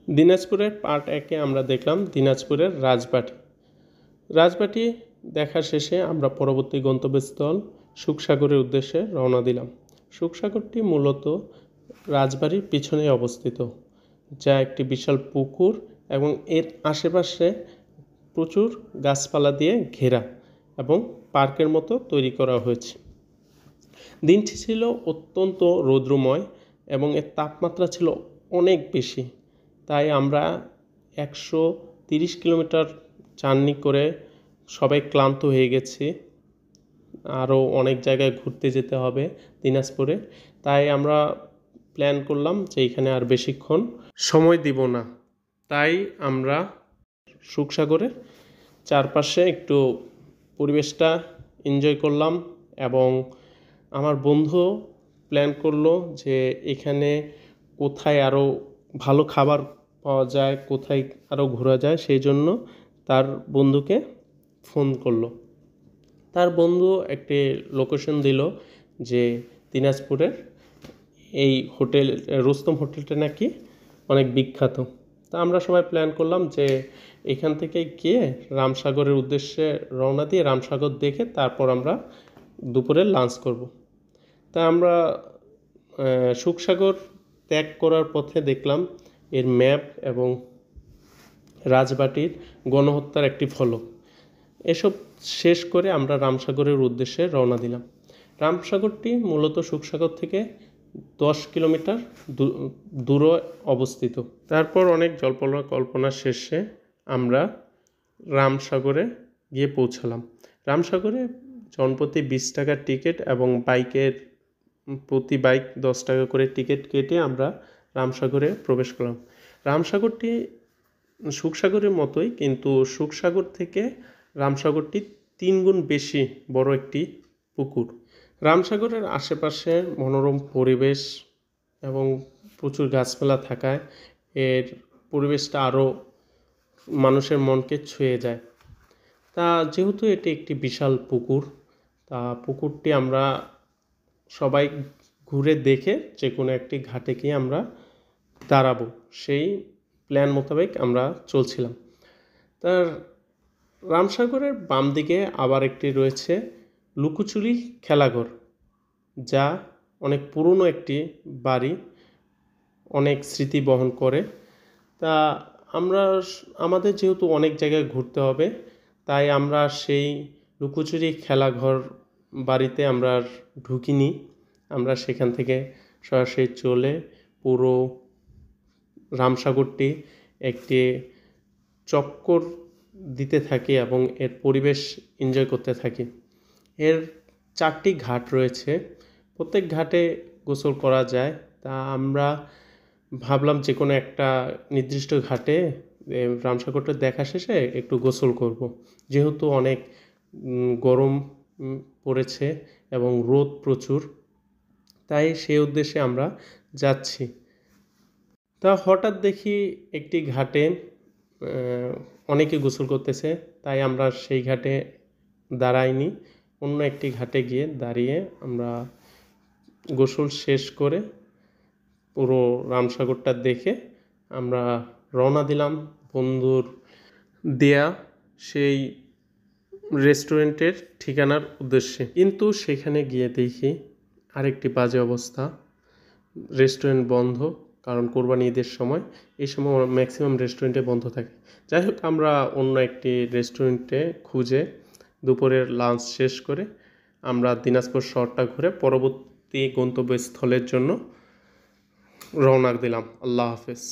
দিনাজপুরের পার্ট 1-এ আমরা দেখলাম দিনাজপুরের রাজবাটী। রাজবাটী দেখা শেষে আমরা পরবর্তী গন্তব্যস্থল সুখসাগরের উদ্দেশ্যে রওনা দিলাম। সুখসাগরটি মূলত রাজবাড়ির পিছনেই অবস্থিত, যা একটি বিশাল পুকুর এবং এর আশেপাশে প্রচুর গাছপালা দিয়ে ঘেরা এবং পার্কের মতো তৈরি করা হয়েছে। দিনটি ছিল অত্যন্ত রৌদ্রময় এবং এর তাপমাত্রা ছিল অনেক বেশি, তাই আমরা 130 কিলোমিটার জার্নি করে সবাই ক্লান্ত হয়ে গেছি। আরও অনেক জায়গায় ঘুরতে যেতে হবে দিনাজপুরে, তাই আমরা প্ল্যান করলাম যে এখানে আর বেশিক্ষণ সময় দিব না। তাই আমরা সুখসাগরে চারপাশে একটু পরিবেশটা এনজয় করলাম এবং আমার বন্ধু প্ল্যান করলো যে এখানে কোথায় আরও ভালো খাবার পাওয়া যায়, কোথায় আরও ঘোরা যায়, সেই জন্য তার বন্ধুকে ফোন করলো। তার বন্ধু একটি লোকেশন দিল যে দিনাজপুরের এই হোটেল রুস্তম হোটেলটা নাকি অনেক বিখ্যাত। তা আমরা সবাই প্ল্যান করলাম যে এখান থেকে গিয়ে রামসাগরের উদ্দেশ্যে রওনা দিয়ে রামসাগর দেখে তারপর আমরা দুপুরে লাঞ্চ করব। তা আমরা সুখসাগর ত্যাগ করার পথে দেখলাম এর ম্যাপ এবং রাজবাটীর গণহত্যার একটি ফলক। এসব শেষ করে আমরা রামসাগরের উদ্দেশ্যে রওনা দিলাম। রামসাগরটি মূলত সুখসাগর থেকে 10 কিলোমিটার দূরে অবস্থিত। তারপর অনেক জল্পনা কল্পনা শেষে আমরা রামসাগরে গিয়ে পৌঁছালাম। রামসাগরে জনপ্রতি 20 টাকার টিকিট এবং বাইকের প্রতি বাইক 10 টাকা করে টিকিট কেটে আমরা রামসাগরে প্রবেশ করলাম। রামসাগরটি সুখসাগরের মতোই, কিন্তু সুখসাগর থেকে রামসাগরটি 3 গুণ বেশি বড় একটি পুকুর। রামসাগরের আশেপাশে মনোরম পরিবেশ এবং প্রচুর গাছপালা থাকায় এর পরিবেশটা আরও মানুষের মনকে ছুঁয়ে যায়। তা যেহেতু এটি একটি বিশাল পুকুর, তা পুকুরটি আমরা সবাই ঘুরে দেখে যে কোনো একটি ঘাটে গিয়ে আমরা দাঁড়াবো, সেই প্ল্যান মোতাবেক আমরা চলছিলাম। তার রামসাগরের বাম দিকে আবার একটি রয়েছে লুকোচুরি খেলাঘর, যা অনেক পুরনো একটি বাড়ি, অনেক স্মৃতি বহন করে। তা আমাদের যেহেতু অনেক জায়গায় ঘুরতে হবে, তাই আমরা সেই লুকোচুরি খেলাঘর বাড়িতে আমরা ঢুকিনি। আমরা সেখান থেকে সরাসরি চলে পুরো রামসাগরটি একটি চক্কর দিতে থাকি এবং এর পরিবেশ এনজয় করতে থাকি। এর 4টি ঘাট রয়েছে, প্রত্যেক ঘাটে গোসল করা যায়। তা আমরা ভাবলাম যে কোনো একটা নির্দিষ্ট ঘাটে রামসাগরটা দেখা শেষে একটু গোসল করব, যেহেতু অনেক গরম পড়েছে এবং রোদ প্রচুর, তাই সেই উদ্দেশ্যে আমরা যাচ্ছি। তা হঠাৎ দেখি একটি ঘাটে অনেকে গোসল করতেছে, তাই আমরা সেই ঘাটে দাঁড়াইনি, অন্য একটি ঘাটে গিয়ে দাঁড়িয়ে আমরা গোসল শেষ করে পুরো রামসাগরটা দেখে আমরা রওনা দিলাম বন্ধুর দেয়া সেই রেস্টুরেন্টের ঠিকানার উদ্দেশ্যে। কিন্তু সেখানে গিয়ে দেখি আরেকটি বাজে অবস্থা, রেস্টুরেন্ট বন্ধ, কারণ কোরবানি ঈদের সময় এই সময় ম্যাক্সিমাম রেস্টুরেন্টে বন্ধ থাকে। যাই হোক, আমরা অন্য একটি রেস্টুরেন্টে খুঁজে দুপুরের লাঞ্চ শেষ করে আমরা দিনাজপুর শহরটা ঘুরে পরবর্তী গন্তব্যস্থলের জন্য রওনা দিলাম। আল্লাহ হাফেজ।